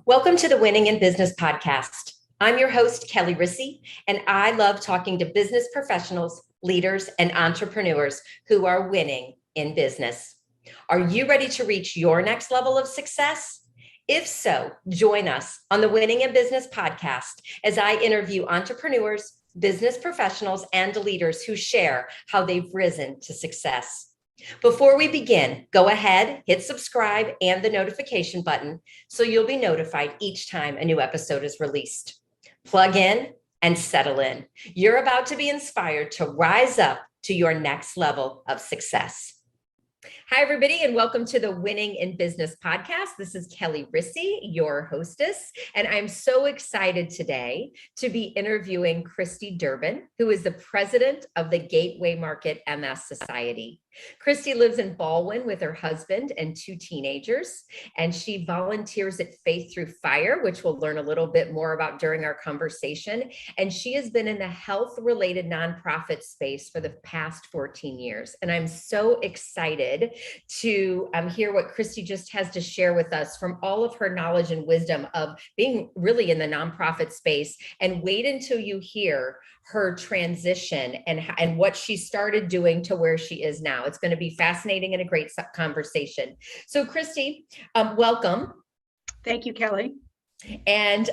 Welcome to the Winning in Business podcast. I'm your host, Kelli Risse, and I love talking to business professionals, leaders, and entrepreneurs who are winning in business. Are you ready to reach your next level of success? If so, join us on the Winning in Business podcast as I interview entrepreneurs, business professionals, and leaders who share how they've risen to success. Before we begin, go ahead, hit subscribe and the notification button so you'll be notified each time a new episode is released. Plug in and settle in. You're about to be inspired to rise up to your next level of success. Hi, everybody, and welcome to the Winning in Business podcast. This is Kelli Risse, your hostess, and I'm so excited today to be interviewing Christie Derbin, who is the president of the Gateway Market MS Society. Christie lives in Ballwin with her husband and two teenagers, and she volunteers at Faith Through Fire, which we'll learn a little bit more about during our conversation. And she has been in the health-related nonprofit space for the past 14 years. And I'm so excited to hear what Christie just has to share with us from all of her knowledge and wisdom of being really in the nonprofit space. And wait until you hear her transition and what she started doing to where she is now. It's going to be fascinating and a great conversation. So Christie, welcome. Thank you, Kelli. And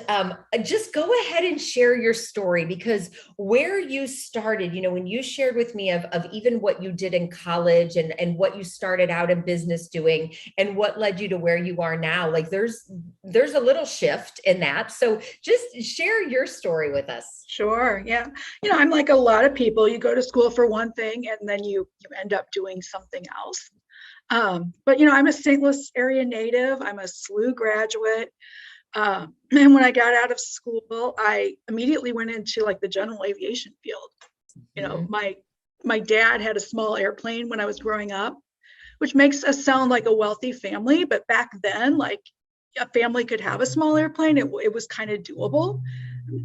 just go ahead and share your story, because where you started, when you shared with me of even what you did in college and what you started out in business doing and what led you to where you are now, like there's a little shift in that. So just share your story with us. Sure. Yeah. I'm like a lot of people. You go to school for one thing and then you end up doing something else. But I'm a St. Louis area native. I'm a SLU graduate. And when I got out of school, I immediately went into like the general aviation field. My dad had a small airplane when I was growing up, which makes us sound like a wealthy family. But back then, like a family could have a small airplane. It was kind of doable.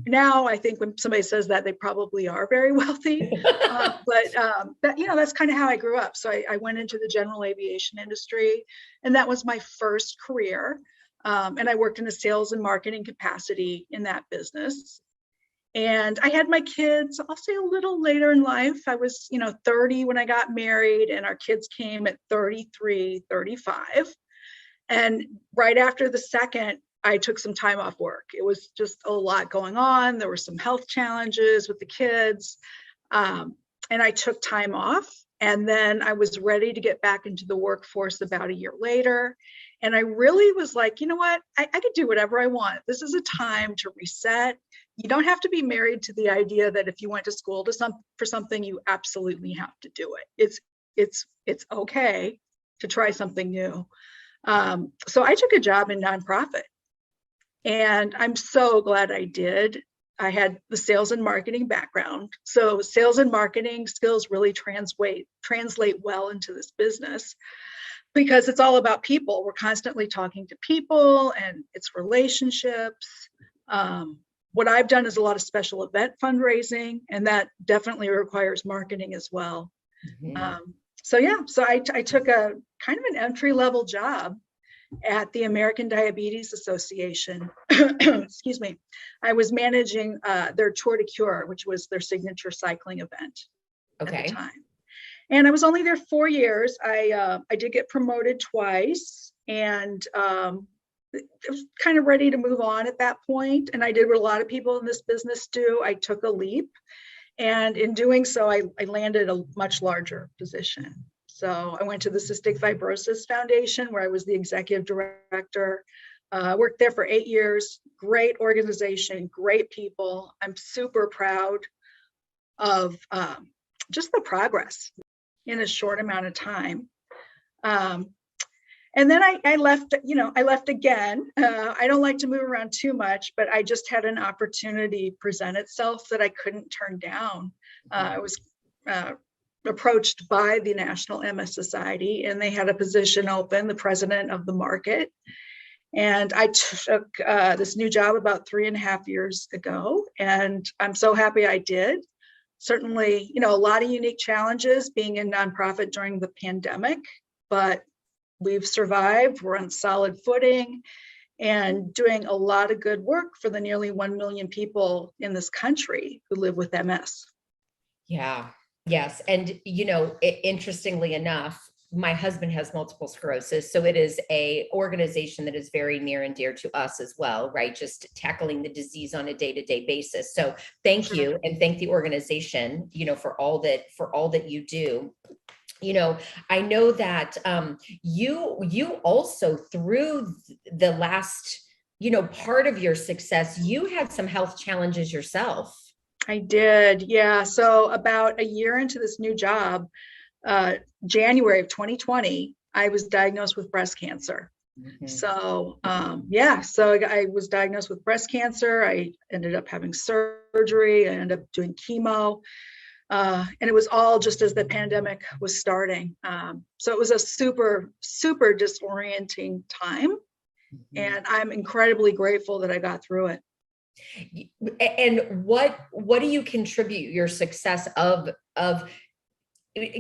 Now, I think when somebody says that, they probably are very wealthy. That's kind of how I grew up. So I went into the general aviation industry, and that was my first career. And I worked in a sales and marketing capacity in that business. And I had my kids, I'll say a little later in life. I was, 30 when I got married, and our kids came at 33, 35. And right after the second, I took some time off work. It was just a lot going on. There were some health challenges with the kids. And I took time off. And then I was ready to get back into the workforce about a year later. And I really was like, you know what, I could do whatever I want. This is a time to reset. You don't have to be married to the idea that if you went to school for something, you absolutely have to do it. It's okay to try something new. So I took a job in nonprofit, and I'm so glad I did. I had the sales and marketing background. So sales and marketing skills really translate well into this business, because it's all about people. We're constantly talking to people, and it's relationships. What I've done is a lot of special event fundraising, and that definitely requires marketing as well. Mm-hmm. So I took a kind of an entry-level job at the American Diabetes Association. Excuse me. I was managing their Tour de Cure, which was their signature cycling event at the time. And I was only there 4 years. I did get promoted twice, and I was kind of ready to move on at that point. And I did what a lot of people in this business do. I took a leap. And in doing so, I landed a much larger position. So I went to the Cystic Fibrosis Foundation, where I was the executive director. Worked there for 8 years. Great organization, great people. I'm super proud of just the progress in a short amount of time. And then I left, I left again. I don't like to move around too much, but I just had an opportunity present itself that I couldn't turn down. I was approached by the National MS Society, and they had a position open, the president of the market. And I took this new job about 3.5 years ago, and I'm so happy I did. Certainly, a lot of unique challenges being in nonprofit during the pandemic, but we've survived. We're on solid footing, and doing a lot of good work for the nearly 1 million people in this country who live with MS. Yeah. Yes. And, interestingly enough, my husband has multiple sclerosis. So it is a organization that is very near and dear to us as well, right? Just tackling the disease on a day-to-day basis. So thank you. And thank the organization, for all that you do. I know that you also, through the last, part of your success, you had some health challenges yourself. I did. Yeah. So about a year into this new job, January of 2020, I was diagnosed with breast cancer. Mm-hmm. So I was diagnosed with breast cancer. I ended up having surgery. I ended up doing chemo. And it was all just as the pandemic was starting. So it was a super, super disorienting time. Mm-hmm. And I'm incredibly grateful that I got through it. And what do you contribute your success of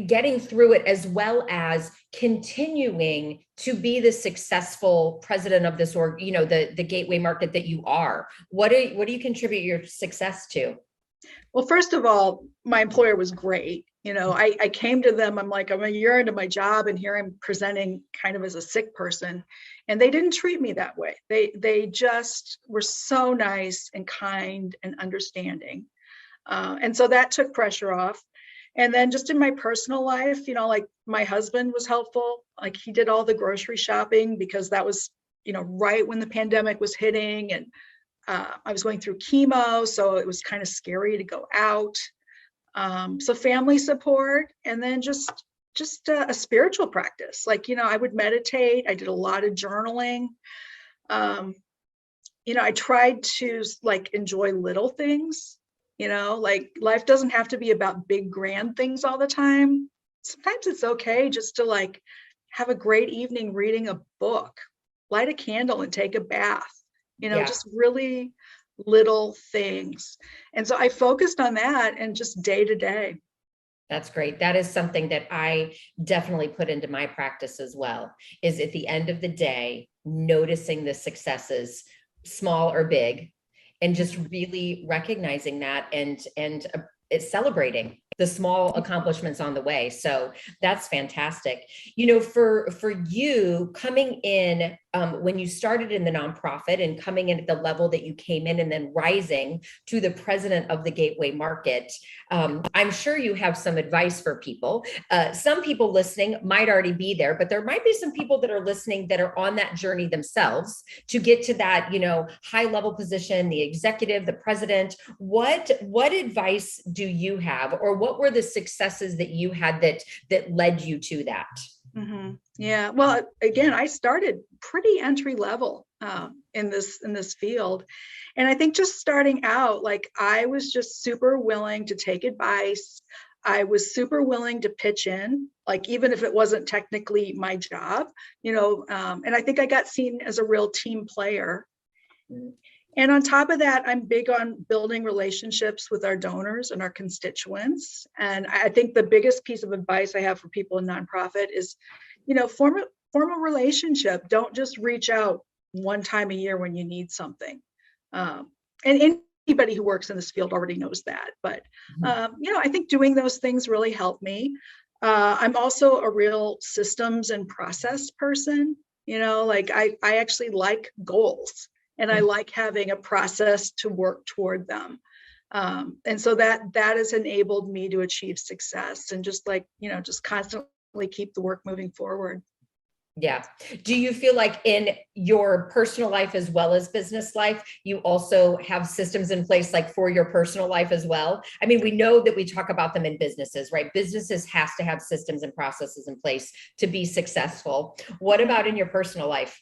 getting through it, as well as continuing to be the successful president of this, the gateway market that you are? What do you contribute your success to? Well, first of all, my employer was great. I came to them, I'm a year into my job, and here I'm presenting kind of as a sick person. And they didn't treat me that way. They just were so nice and kind and understanding. And so that took pressure off. And then just in my personal life, my husband was helpful. Like, he did all the grocery shopping because that was, right when the pandemic was hitting, and I was going through chemo, so it was kind of scary to go out. So family support, and then just a spiritual practice. I would meditate. I did a lot of journaling. I tried to enjoy little things. Life doesn't have to be about big grand things all the time. Sometimes it's okay just to have a great evening reading a book, light a candle and take a bath. Just really little things. And so I focused on that, and just day to day. That's great. That is something that I definitely put into my practice as well, is at the end of the day, noticing the successes, small or big, and just really recognizing that and it's celebrating the small accomplishments on the way. So that's fantastic. For you coming in, when you started in the nonprofit and coming in at the level that you came in, and then rising to the president of the gateway market, I'm sure you have some advice for people. Some people listening might already be there, but there might be some people that are listening that are on that journey themselves to get to that, high level position, the executive, the president. What advice do you have, or what were the successes that you had that led you to that? Mm-hmm. Yeah. Well, again, I started pretty entry level in this field. And I think just starting out, I was just super willing to take advice. I was super willing to pitch in, even if it wasn't technically my job, and I think I got seen as a real team player. And on top of that, I'm big on building relationships with our donors and our constituents. And I think the biggest piece of advice I have for people in nonprofit is, form a relationship. Don't just reach out one time a year when you need something. And anybody who works in this field already knows that. But, I think doing those things really helped me. I'm also a real systems and process person. I actually like goals. And I like having a process to work toward them. And so that has enabled me to achieve success, and just constantly keep the work moving forward. Yeah. Do you feel like in your personal life as well as business life, you also have systems in place for your personal life as well? I mean, we know that we talk about them in businesses, right? Businesses has to have systems and processes in place to be successful. What about in your personal life?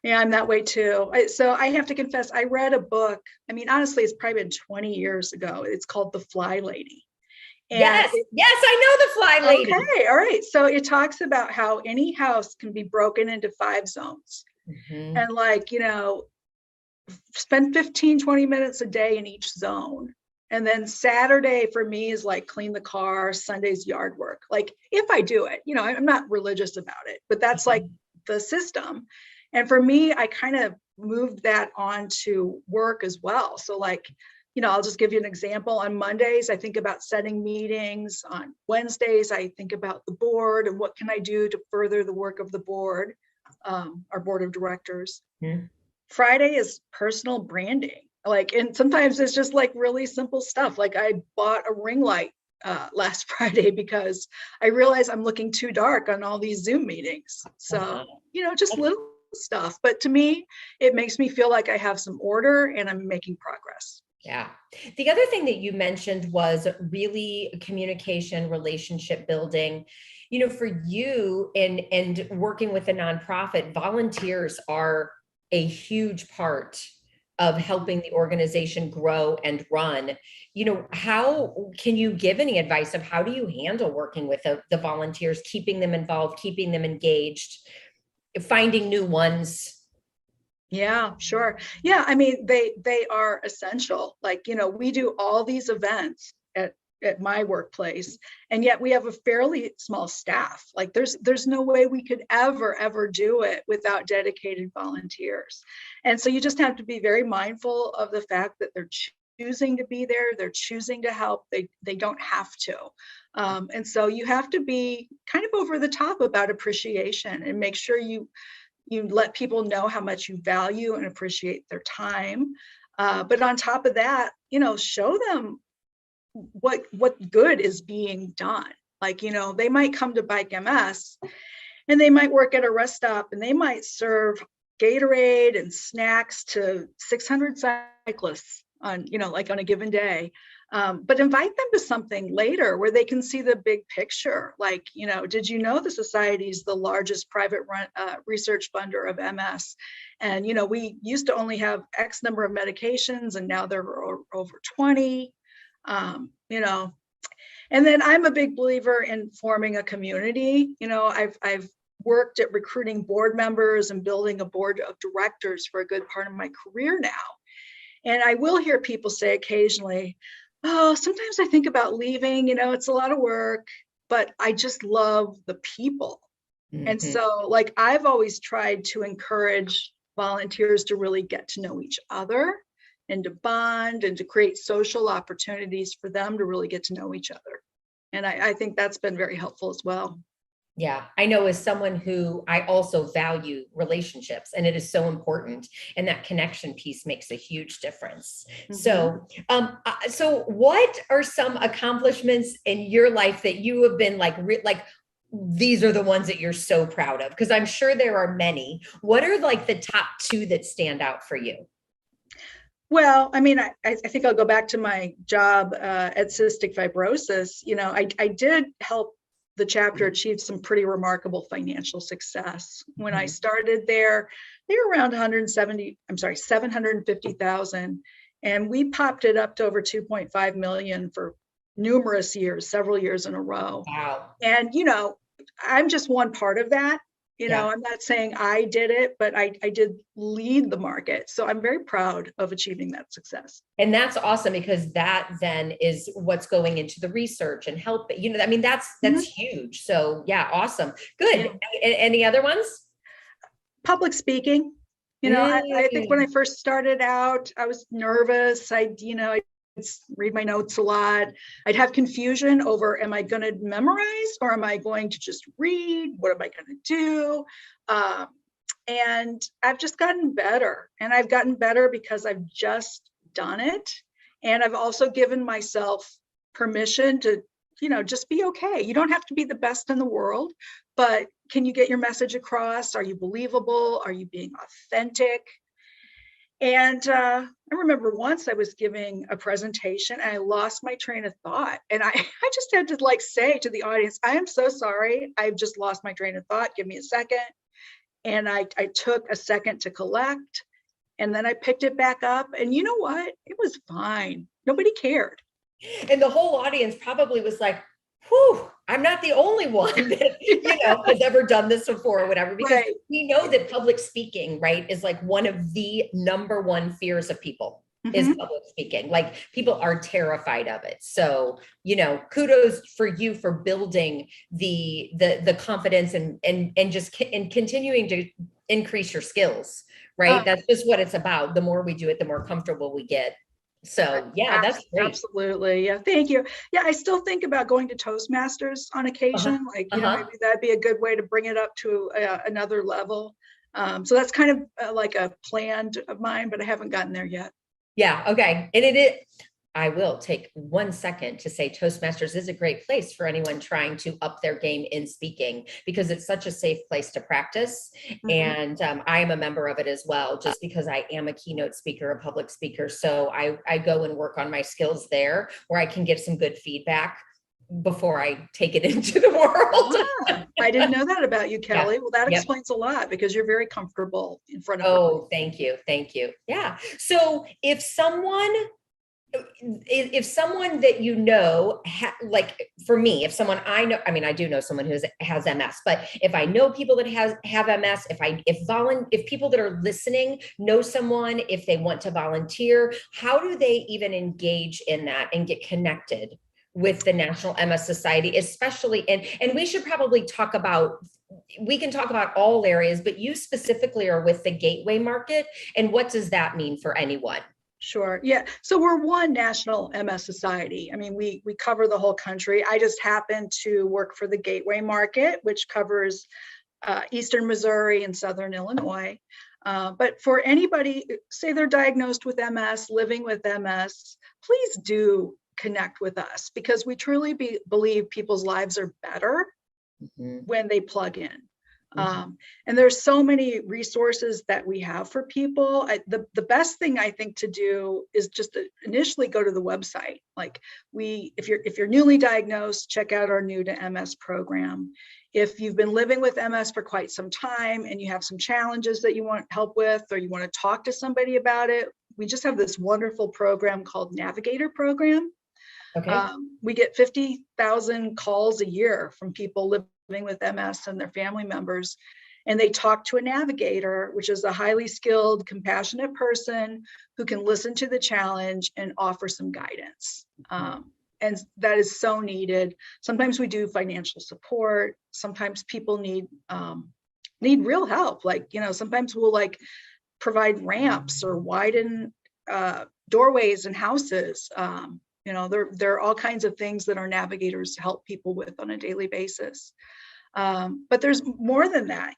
Yeah, I'm that way too. So I have to confess, I read a book. I mean, honestly, it's probably been 20 years ago. It's called The Fly Lady. And yes, I know The Fly Lady. Okay, all right. So it talks about how any house can be broken into 5 zones. Mm-hmm. And spend 15, 20 minutes a day in each zone. And then Saturday for me is clean the car, Sunday's yard work. If I do it, I'm not religious about it, but that's the system. And for me, I kind of moved that onto work as well. So like, I'll just give you an example. On Mondays, I think about setting meetings. On Wednesdays, I think about the board and what can I do to further the work of the board, our board of directors. Yeah. Friday is personal branding. And sometimes it's just like really simple stuff. Like I bought a ring light last Friday because I realized I'm looking too dark on all these Zoom meetings. So, just little stuff. But to me, it makes me feel like I have some order and I'm making progress. Yeah. The other thing that you mentioned was really communication, relationship building. For you and working with a nonprofit, volunteers are a huge part of helping the organization grow and run. How can you give any advice of how do you handle working with the volunteers, keeping them involved, keeping them engaged, finding new ones? Yeah, sure. Yeah, I mean, they are essential. We do all these events at my workplace, and yet we have a fairly small staff. There's no way we could ever do it without dedicated volunteers. And so you just have to be very mindful of the fact that they're choosing to be there, they're choosing to help, they don't have to. And so you have to be kind of over the top about appreciation and make sure you let people know how much you value and appreciate their time. But on top of that, show them what good is being done. They might come to Bike MS and they might work at a rest stop and they might serve Gatorade and snacks to 600 cyclists on a given day. But invite them to something later where they can see the big picture. Did you know the society is the largest private research funder of MS? And, we used to only have X number of medications and now there are over 20, and then I'm a big believer in forming a community. I've worked at recruiting board members and building a board of directors for a good part of my career now. And I will hear people say occasionally, oh, sometimes I think about leaving, it's a lot of work, but I just love the people. Mm-hmm. And so I've always tried to encourage volunteers to really get to know each other and to bond and to create social opportunities for them to really get to know each other. And I think that's been very helpful as well. Yeah, I know as someone who I also value relationships and it is so important, and that connection piece makes a huge difference. Mm-hmm. So what are some accomplishments in your life that you have been these are the ones that you're so proud of? Because I'm sure there are many. What are the top two that stand out for you? Well, I mean, I think I'll go back to my job at Cystic Fibrosis. I did help the chapter achieved some pretty remarkable financial success. When I started there, they were around 750,000. And we popped it up to over 2.5 million for numerous years, several years in a row. Wow. And, I'm just one part of that. I'm not saying I did it, but I did lead the market. So I'm very proud of achieving that success. And that's awesome because that then is what's going into the research and help. That's mm-hmm. huge. So yeah, awesome. Good. Yeah. Any other ones? Public speaking. I think when I first started out, I was nervous. I'd read my notes a lot. I'd have confusion over, am I going to memorize or am I going to just read? What am I going to do? And I've just gotten better. And I've gotten better because I've just done it. And I've also given myself permission to, just be okay. You don't have to be the best in the world, but can you get your message across? Are you believable? Are you being authentic? And I remember once I was giving a presentation and I lost my train of thought. And I just had to say to the audience, I am so sorry. I've just lost my train of thought. Give me a second. And I took a second to collect. And then I picked it back up. And you know what? It was fine. Nobody cared. And the whole audience probably was like, whew, I'm not the only one that, has ever done this before or whatever, because right. We know that public speaking, right, is one of the number one fears of people mm-hmm. is public speaking. People are terrified of it. So, kudos for you for building the confidence and continuing to increase your skills, right? That's just what it's about. The more we do it, the more comfortable we get. So yeah, that's great. Absolutely. Yeah. Thank you. Yeah. I still think about going to Toastmasters on occasion. Maybe that'd be a good way to bring it up to another level. So that's kind of like a planned of mine, but I haven't gotten there yet. Yeah. Okay. And it is, I will take 1 second to say Toastmasters is a great place for anyone trying to up their game in speaking, because it's such a safe place to practice. And I am a member of it as well, just because I am a keynote speaker, a public speaker. So I go and work on my skills there, where I can get some good feedback before I take it into the world. I didn't know that about you, Kelly. Well, that explains a lot, because you're very comfortable in front of Oh, thank you. Thank you. Yeah. So if someone that you know, like for me, if someone I know, I mean, I do know someone who has MS, but if I know people that have MS, if people that are listening know someone, if they want to volunteer, how do they even engage in that and get connected with the National MS Society, especially, and we should probably we can talk about all areas, but you specifically are with the gateway market. And what does that mean for anyone? Sure. Yeah. So we're one national MS society. I mean, we cover the whole country. I just happen to work for the gateway market, which covers Eastern Missouri and Southern Illinois. But for anybody, say they're diagnosed with MS, living with MS, please do connect with us, because we truly believe people's lives are better when they plug in. And there's so many resources that we have for people. The best thing I think to do is just to initially go to the website. Like if you're newly diagnosed, check out our New to MS program. If you've been living with MS for quite some time and you have some challenges that you want help with, or you want to talk to somebody about it, we just have this wonderful program called Navigator program. Okay. We get 50,000 calls a year from people living with MS and their family members, and they talk to a navigator, which is a highly skilled, compassionate person who can listen to the challenge and offer some guidance. And that is so needed. Sometimes we do financial support. Sometimes people need real help. Like, sometimes we'll provide ramps or widen doorways in houses. There are all kinds of things that our navigators help people with on a daily basis. But there's more than that.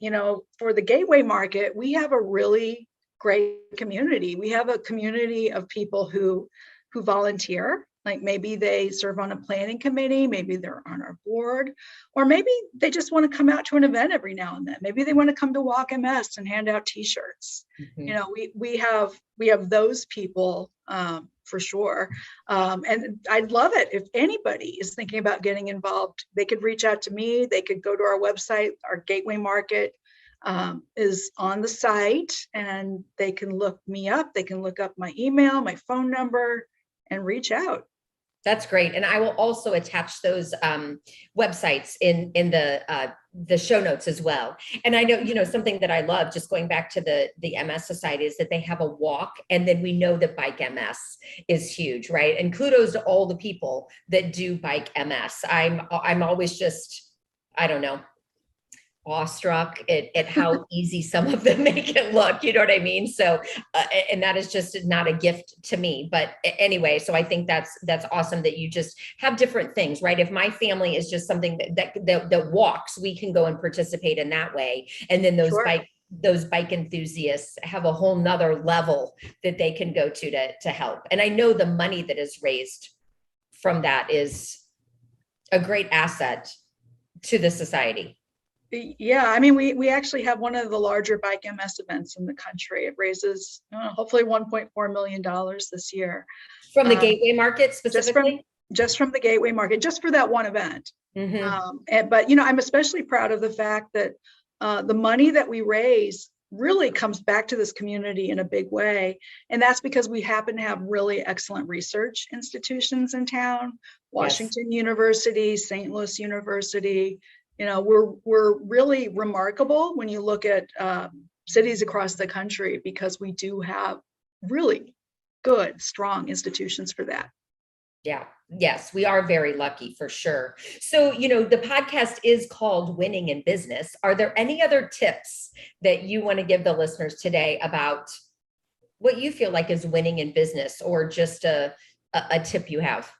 For the gateway market, we have a really great community. We have a community of people who volunteer. Like maybe they serve on a planning committee, maybe they're on our board, or maybe they just want to come out to an event every now and then. Maybe they want to come to Walk MS and hand out T-shirts. We have those people for sure. And I'd love it if anybody is thinking about getting involved. They could reach out to me. They could go to our website. Our gateway market is on the site, and they can look me up. They can look up my email, my phone number, and reach out. That's great. And I will also attach those websites in the show notes as well. And I know, something that I love, just going back to the MS Society, is that they have a walk, and then we know that Bike MS is huge, right? And kudos to all the people that do Bike MS. I'm always just, I don't know, awestruck at how easy some of them make it look, you know what I mean? So, and that is just not a gift to me, but anyway, so I think that's awesome that you just have different things, right? If my family is just something that walks, we can go and participate in that way. And then those bike enthusiasts have a whole nother level that they can go to help. And I know the money that is raised from that is a great asset to the society. Yeah, I mean, we actually have one of the larger Bike MS events in the country. It raises hopefully $1.4 million this year. From the gateway market specifically? Just from the gateway market, just for that one event. But I'm especially proud of the fact that the money that we raise really comes back to this community in a big way. And that's because we happen to have really excellent research institutions in town. Washington University, St. Louis University. We're really remarkable when you look at cities across the country, because we do have really good, strong institutions for that. Yeah. Yes, we are very lucky for sure. So, the podcast is called Winning in Business. Are there any other tips that you want to give the listeners today about what you feel like is winning in business, or just a tip you have?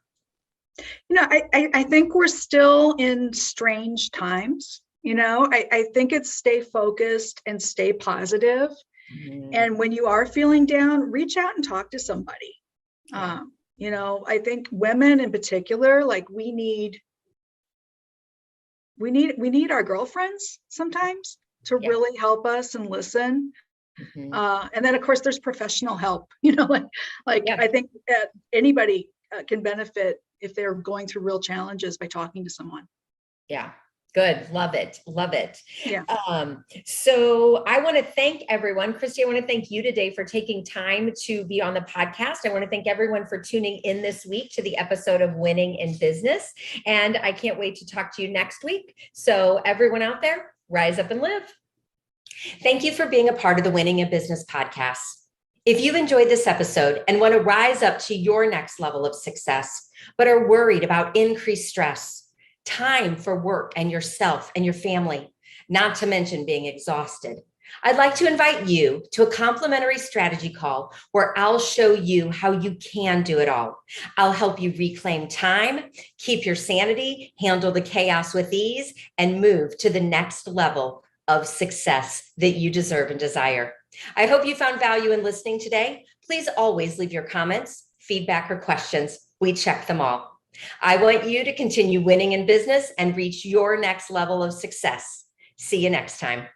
I think we're still in strange times. I think it's stay focused and stay positive. And when you are feeling down, reach out and talk to somebody. Yeah. I think women in particular, like we need our girlfriends sometimes to really help us and listen. And then of course there's professional help, I think that anybody can benefit if they're going through real challenges by talking to someone. Yeah. Good. Love it. Love it. Yeah. So I want to thank everyone. Christie, I want to thank you today for taking time to be on the podcast. I want to thank everyone for tuning in this week to the episode of Winning in Business. And I can't wait to talk to you next week. So everyone out there, rise up and live. Thank you for being a part of the Winning in Business podcast. If you've enjoyed this episode and want to rise up to your next level of success, but are worried about increased stress, time for work and yourself and your family, not to mention being exhausted, I'd like to invite you to a complimentary strategy call where I'll show you how you can do it all. I'll help you reclaim time, keep your sanity, handle the chaos with ease, and move to the next level of success that you deserve and desire. I hope you found value in listening today. Please always leave your comments, feedback, or questions. We check them all. I want you to continue winning in business and reach your next level of success. See you next time.